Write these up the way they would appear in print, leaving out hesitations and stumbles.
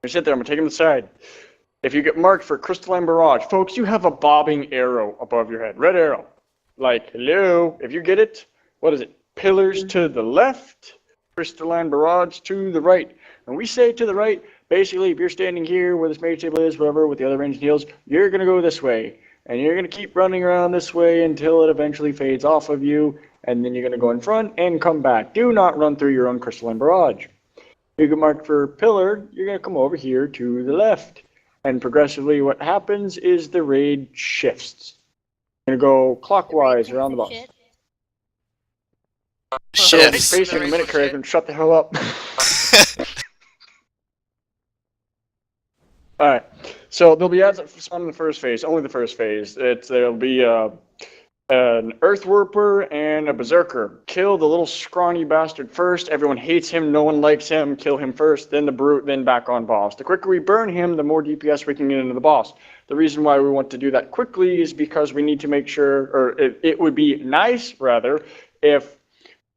gonna sit there, I'm gonna take him aside. If you get marked for crystalline barrage, folks, you have a bobbing arrow above your head. Red arrow. Like, hello. If you get it, what is it? Pillars to the left, crystalline barrage to the right. When we say to the right, basically, if you're standing here where this mage table is, whatever, with the other ranged heals, you're gonna go this way. And you're gonna keep running around this way until it eventually fades off of you, and then you're gonna go in front and come back. Do not run through your own crystalline barrage. If you get marked for pillar, you're gonna come over here to the left. And progressively what happens is the raid shifts. You're gonna go clockwise around the boss. Shifts. Face in a minute, Craig, and shut the hell up. Alright, so there'll be ads that spawn in the first phase, only the first phase. There'll be an Earthwarper and a Berserker. Kill the little scrawny bastard first. Everyone hates him, no one likes him. Kill him first, then the Brute, then back on boss. The quicker we burn him, the more DPS we can get into the boss. The reason why we want to do that quickly is because we need to make sure, or it would be nice, rather, if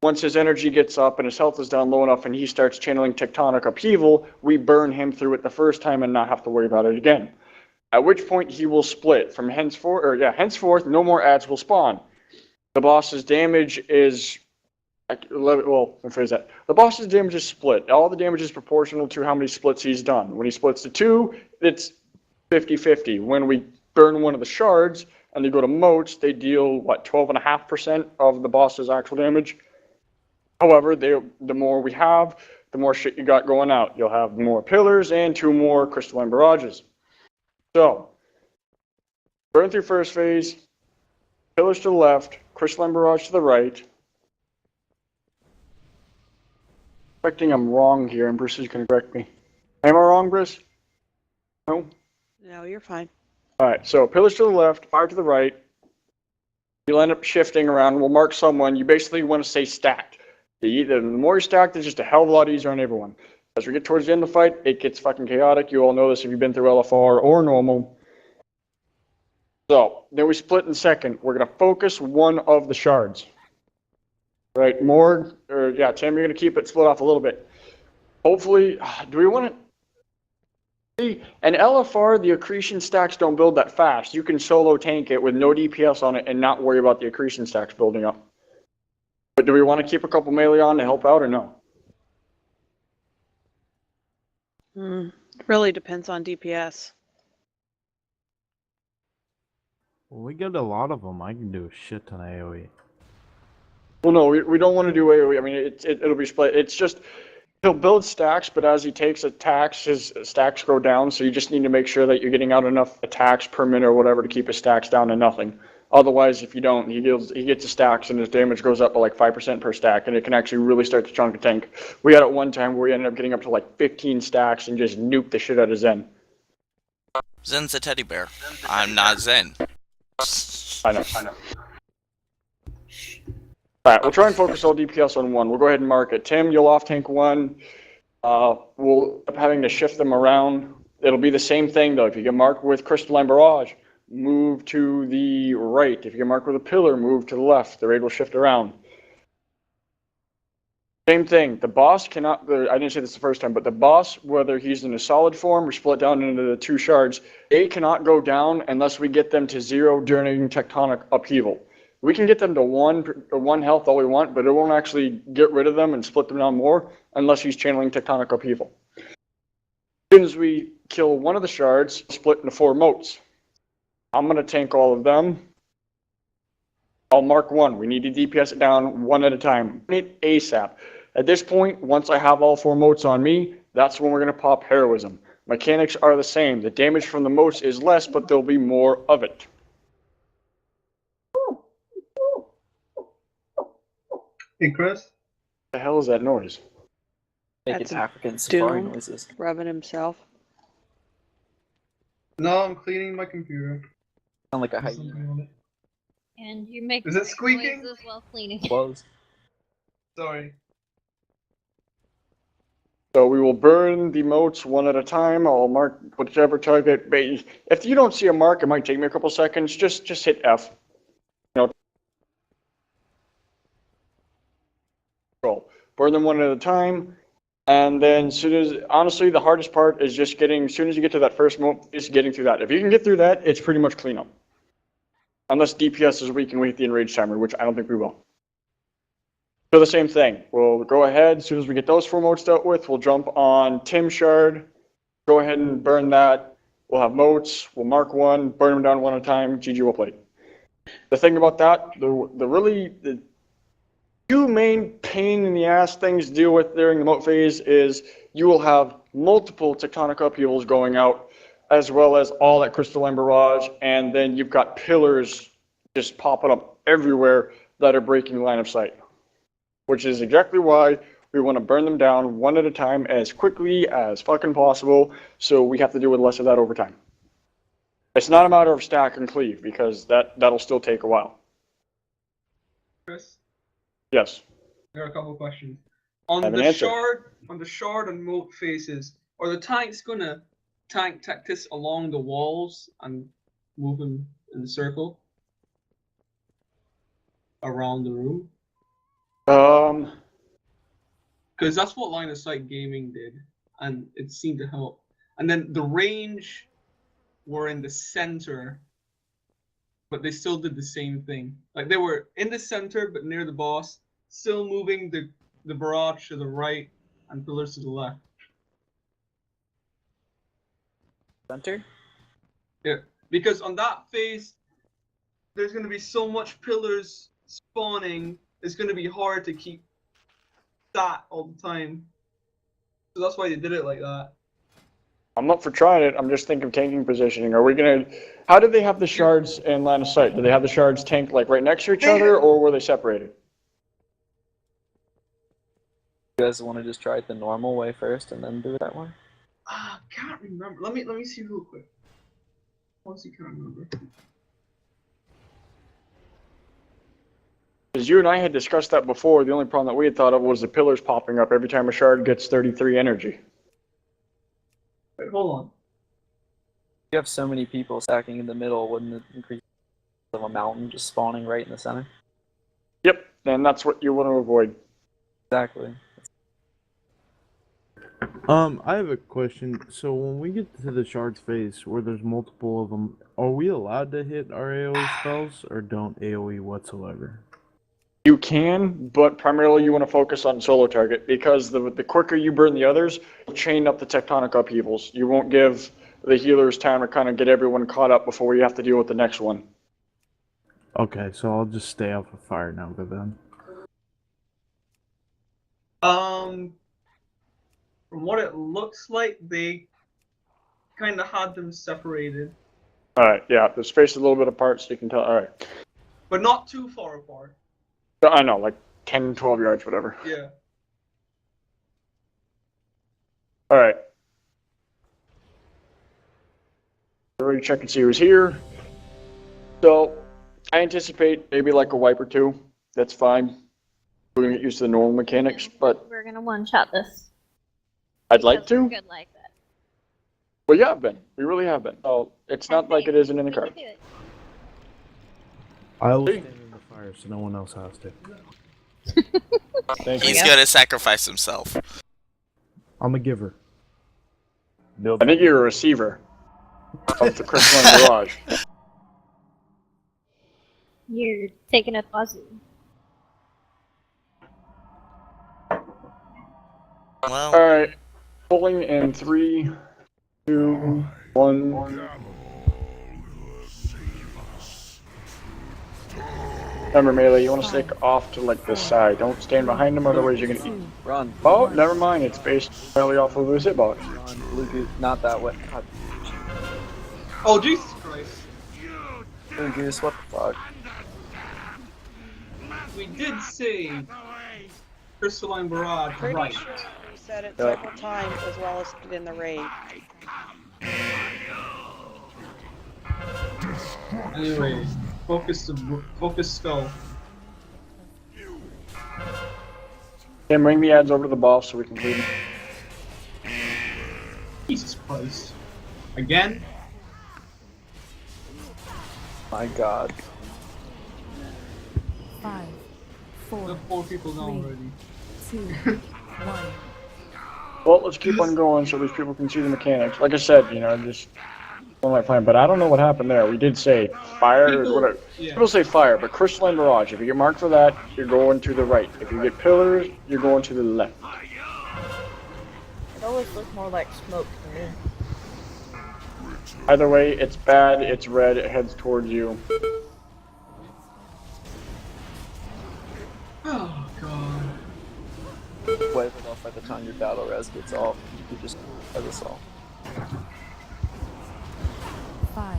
once his energy gets up and his health is down low enough and he starts channeling tectonic upheaval, we burn him through it the first time and not have to worry about it again. At which point he will split. From henceforth, no more ads will spawn. The boss's damage is, well, let me phrase that. The boss's damage is split. All the damage is proportional to how many splits he's done. When he splits to 2, it's 50-50. When we burn one of the shards and they go to motes, they deal, 12.5% of the boss's actual damage. However, the more we have, the more shit you got going out. You'll have more pillars and 2 more crystalline barrages. So, burn through first phase, pillars to the left, crystalline barrage to the right. Expecting I'm wrong here, and Bruce is going to correct me. Am I wrong, Bruce? No? No, you're fine. Alright, so pillars to the left, fire to the right. You'll end up shifting around. We'll mark someone. You basically want to stay stacked. The more you're stacked, it's just a hell of a lot easier on everyone. As we get towards the end of the fight, it gets fucking chaotic. You all know this if you've been through LFR or normal. So, then we split in second. We're going to focus one of the shards. Right, Tim, you're going to keep it split off a little bit. Hopefully, do we want to... See, in LFR, the accretion stacks don't build that fast. You can solo tank it with no DPS on it and not worry about the accretion stacks building up. But do we want to keep a couple melee on to help out or no? Really depends on DPS. Well, we get a lot of them. I can do a shit ton of AoE. Well, no, we don't want to do AoE. I mean, it'll be split. It's just, he'll build stacks, but as he takes attacks, his stacks go down, so you just need to make sure that you're getting out enough attacks per minute or whatever to keep his stacks down to nothing. Otherwise, if you don't, he gets his stacks and his damage goes up by 5% per stack, and it can actually really start to chunk a tank. We had it one time where we ended up getting up to 15 stacks and just nuked the shit out of Zen. Zen's a teddy bear. I'm not Zen. I know. Alright, we'll try and focus all DPS on one. We'll go ahead and mark it. Tim, you'll off-tank one. We'll end up having to shift them around. It'll be the same thing, though. If you get marked with Crystalline Barrage, move to the right. If you get marked with a pillar, move to the left. The raid will shift around. Same thing. The boss cannot... I didn't say this the first time, but the boss, whether he's in a solid form or split down into the 2 shards, they cannot go down unless we get them to 0 during tectonic upheaval. We can get them to 1 health all we want, but it won't actually get rid of them and split them down more unless he's channeling tectonic upheaval. As soon as we kill one of the shards, split into 4 motes. I'm going to tank all of them. I'll mark one. We need to DPS it down one at a time. We need ASAP. At this point, once I have all 4 motes on me, that's when we're going to pop Heroism. Mechanics are the same. The damage from the motes is less, but there'll be more of it. Hey, Chris? What the hell is that noise? I think That's it's African safari Doom noises. rubbing himself. No, I'm cleaning my computer. Sound like a There's hyena. something on it. And you make Is it squeaking? noises while cleaning. Close. Sorry. So we will burn the motes one at a time. I'll mark whichever target. If you don't see a mark, it might take me a couple seconds. Just hit F. Burn them one at a time. And then honestly, the hardest part is just as soon as you get to that first moat, is getting through that. If you can get through that, it's pretty much cleanup. Unless DPS is weak and we hit the enrage timer, which I don't think we will. So the same thing. We'll go ahead, as soon as we get those 4 moats dealt with, we'll jump on Tim Shard, go ahead and burn that. We'll have moats, we'll mark one, burn them down one at a time, GG will play. The thing about that, the 2 main pain in the ass things to deal with during the moat phase is you will have multiple tectonic upheavals going out, as well as all that crystalline barrage, and then you've got pillars just popping up everywhere that are breaking line of sight. Which is exactly why we want to burn them down one at a time as quickly as fucking possible, so we have to deal with less of that over time. It's not a matter of stack and cleave, because that'll still take a while. Chris, Yes. there are a couple of questions. On have an the answer. shard and moat faces, are the tanks gonna tank tactics along the walls and move them in a circle around the room? Because that's what line of sight gaming did, and it seemed to help. And then the range were in the center, but they still did the same thing. Like they were in the center, but near the boss, still moving the barrage to the right and pillars to the left. Center? Yeah, because on that phase, there's going to be so much pillars spawning, it's going to be hard to keep that all the time. So that's why they did it like that. I'm up for trying it. I'm just thinking of tanking positioning. How did they have the shards in line of sight? Did they have the shards tanked like right next to each other, or were they separated? You guys want to just try it the normal way first and then do it that way? Can't remember. Let me see real quick. Honestly, can't remember. Because you and I had discussed that before, the only problem that we had thought of was the pillars popping up every time a shard gets 33 energy. Wait, hold on. You have so many people stacking in the middle, wouldn't it increase of a mountain just spawning right in the center? Yep, and that's what you want to avoid. Exactly. I have a question. So when we get to the shards phase where there's multiple of them, are we allowed to hit our AoE spells or don't AoE whatsoever? You can, but primarily you want to focus on solo target, because the quicker you burn the others, you'll chain up the tectonic upheavals. You won't give the healers time to kind of get everyone caught up before you have to deal with the next one. Okay, so I'll just stay off of fire now, but then. From what it looks like, they kind of had them separated, Alright, yeah, they're spaced a little bit apart so you can tell. Alright. but not too far apart. I know, like 10, 12 yards, whatever. Yeah. Alright. Already check and see who's here. So, I anticipate maybe like a wipe or two. That's fine. We're gonna get used to the normal mechanics, but We're gonna one-shot this. I'd like because we're to. good like that. We have been. We really have been. So, it's not like it isn't in the We can cards. do it. I will stand in the fire so no one else has to. Thank you. He's gonna sacrifice himself. I'm a giver. I think you're a receiver of the crystalline barrage. You're taking a puzzle. Well, Alright. Pulling in 3, 2, 1. Remember, Melee, you want to stick off to like this side. Don't stand behind them, otherwise you're gonna eat. Run. Oh, never mind. It's based entirely off of his hitbox. Run. Blue Goose, not that way. God. Oh, Jesus Christ. Blue Goose, what the fuck? We did save Crystalline Barrage Pretty right. sure we said it Yep. several times, as well as in the raid. Anyway, focus skull. Tim, bring the ads over to the boss so we can clean them. Jesus Christ. Again? My god. 5, 4, The 4 people down 3. already. 2, 1. Well, let's keep on going so these people can see the mechanics. Like I said, you know, just one my plan. But I don't know what happened there. We did say fire. Whatever. Yeah. People say fire, but crystalline barrage. If you get marked for that, you're going to the right. If you get pillars, you're going to the left. It always looked more like smoke to me. Either way, it's bad. It's red. It heads towards you. Oh god. Wipe it off by the time your battle res gets off. You just have this all. 5,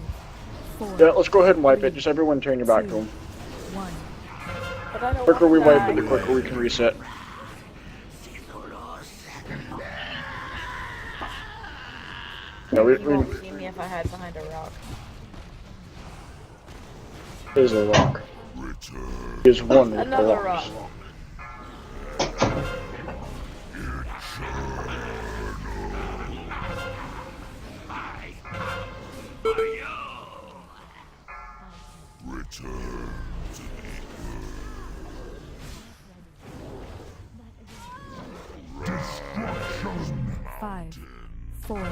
4. Yeah, let's go ahead and wipe it. Just everyone turn your back to them. 1. But I The don't quicker we want wipe it, the quicker we can reset. No, You won't see me if I hide behind a rock. is a rock. Is one Another rock. rock. Five, 4,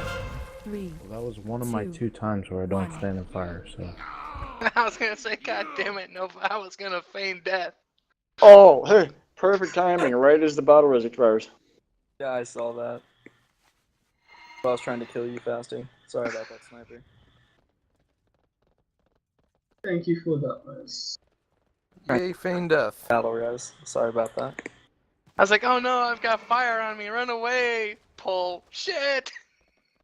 3. Well, that was one of my 2 times where I don't stand in fire, so. I was gonna say, God damn it, no, I was gonna feign death. Oh, hey, perfect timing, right as the battle res expires. Yeah, I saw that. I was trying to kill you faster. Sorry about that, sniper. Thank you for that, Liz. Yay, feign death. Battle res. Sorry about that. I was like, oh no, I've got fire on me, run away! Pull. Shit!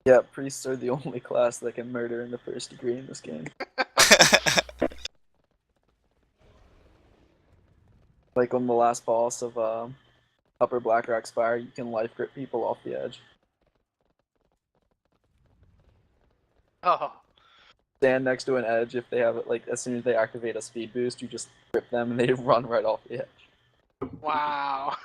Yeah, priests are the only class that can murder in the first degree in this game. Like on the last boss of Upper Blackrock Spire, you can life grip people off the edge. Oh. Stand next to an edge if they have it, like as soon as they activate a speed boost, you just grip them and they run right off the edge. Wow.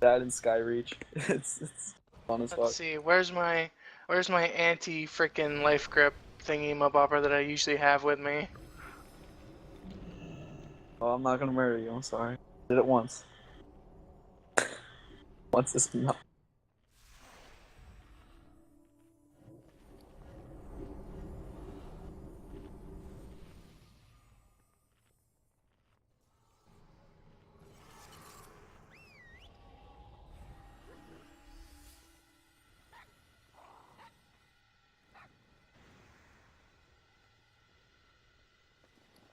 That in Skyreach, it's fun as fuck. Let's see, where's my anti-freaking life grip thingy-mabobber that I usually have with me? Oh, I'm not gonna murder you, I'm sorry. Did it once. Once is enough.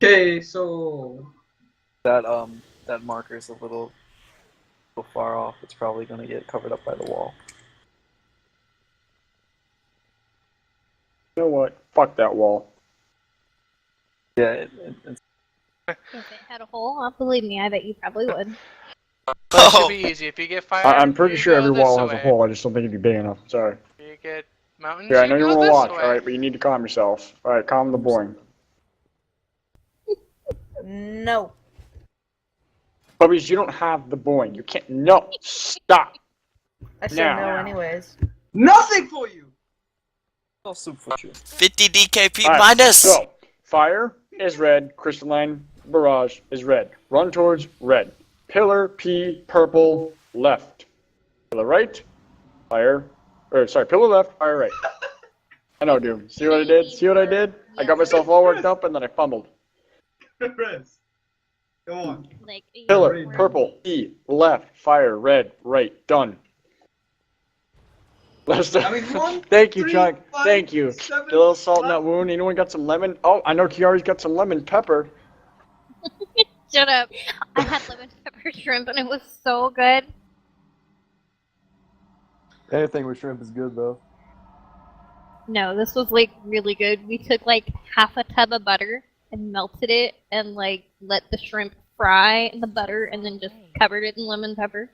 Okay, so That marker's a little far off. It's probably gonna get covered up by the wall. You know what? Fuck that wall. Yeah, it's If it had a hole, believe me, I bet you probably would. But it should be easy. If you get fire, I'm pretty you sure go every this wall has a way. hole. I just don't think it'd be big enough. Sorry. If you get mountains, Yeah, I you know you go want to this watch, way. alright, but you need to calm yourself. Alright, calm the boing. No. Puppies, you don't have the boing. You can't. No! Stop! I said Now. no anyways. nothing for you. all soup for you. 50 DKP Alright, minus! So, fire is red. Crystalline barrage is red. Run towards red. Pillar, P, purple, left. Pillar right, fire. Or, sorry, pillar left, fire right. I know, dude. See what I did? See what I did? I got myself all worked up and then I fumbled. Rez, come on. Like, you Pillar, know, purple, E, left, fire, red, right, done. Let's do. I mean, 1, Thank you, 3, Chuck. 5, Thank you. 7, A little salt in that wound. Anyone got some lemon? Oh, I know Kiari's got some lemon pepper. Shut up. I had lemon pepper shrimp and it was so good. Anything with shrimp is good though. No, this was like really good. We took like half a tub of butter and melted it and like let the shrimp fry in the butter and then just covered it in lemon pepper.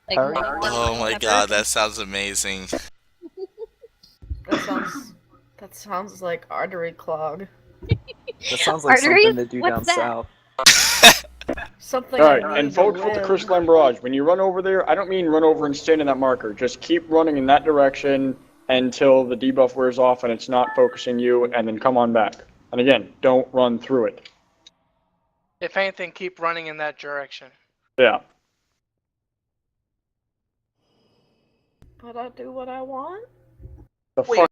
Like, Harry? more Oh lemon my pepper. god, that sounds amazing. That sounds like artery clog. That sounds like Arteries? something they do What's down that? south. Something I Alright, need and to folks with the live. crystalline barrage, when you run over there, I don't mean run over and stand in that marker. Just keep running in that direction until the debuff wears off and it's not focusing you, and then come on back. And again, don't run through it. If anything, keep running in that direction. Yeah. But I do what I want. The Wait, fuck